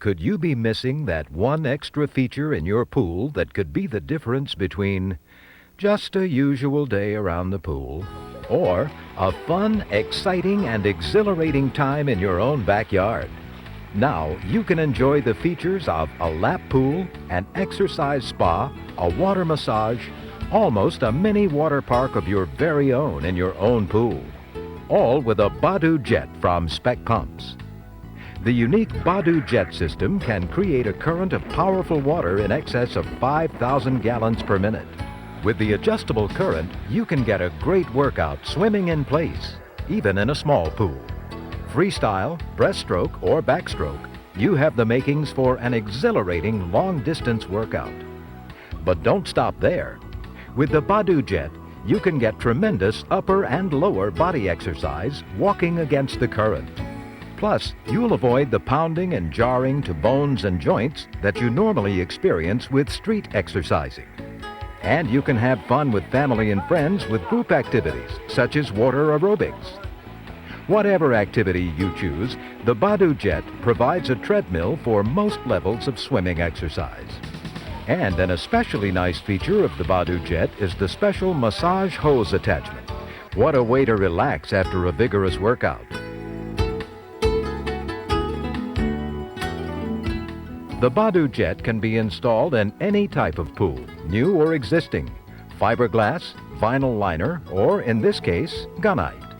Could you be missing that one extra feature in your pool that could be the difference between just a usual day around the pool or a fun, exciting, and exhilarating time in your own backyard? Now you can enjoy the features of a lap pool, an exercise spa, a water massage, almost a mini water park of your very own in your own pool, all with a BaduJet from Speck Pumps. The unique BaduJet system can create a current of powerful water in excess of 5,000 gallons per minute. With the adjustable current, you can get a great workout swimming in place, even in a small pool. Freestyle, breaststroke, or backstroke, you have the makings for an exhilarating long-distance workout. But don't stop there. With the BaduJet, you can get tremendous upper and lower body exercise walking against the current. Plus, you'll avoid the pounding and jarring to bones and joints that you normally experience with street exercising. And you can have fun with family and friends with group activities, such as water aerobics. Whatever activity you choose, the BaduJet provides a treadmill for most levels of swimming exercise. And an especially nice feature of the BaduJet is the special massage hose attachment. What a way to relax after a vigorous workout. The BaduJet can be installed in any type of pool, new or existing, fiberglass, vinyl liner, or in this case, gunite.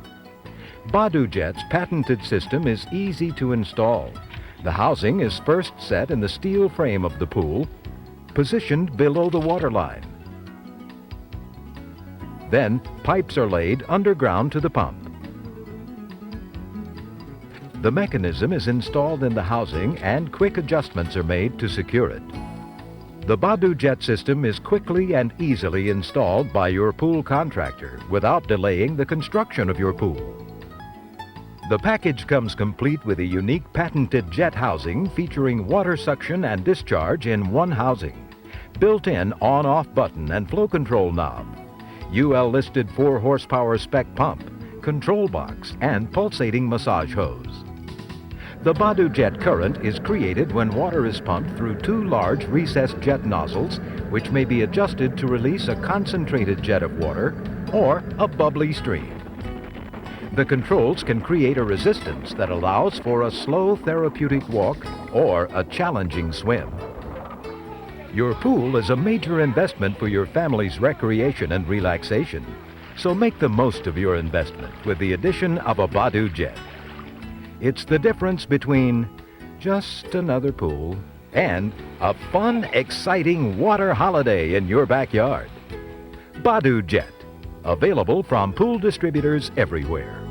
BaduJet's patented system is easy to install. The housing is first set in the steel frame of the pool, positioned below the waterline. Then, pipes are laid underground to the pump. The mechanism is installed in the housing and quick adjustments are made to secure it. The BaduJet system is quickly and easily installed by your pool contractor without delaying the construction of your pool. The package comes complete with a unique patented jet housing featuring water suction and discharge in one housing, built-in on-off button and flow control knob, UL-listed 4-horsepower Speck pump, control box, and pulsating massage hose. The BaduJet current is created when water is pumped through two large recessed jet nozzles, which may be adjusted to release a concentrated jet of water or a bubbly stream. The controls can create a resistance that allows for a slow therapeutic walk or a challenging swim. Your pool is a major investment for your family's recreation and relaxation, so make the most of your investment with the addition of a BaduJet. It's the difference between just another pool and a fun, exciting water holiday in your backyard. BaduJet, available from pool distributors everywhere.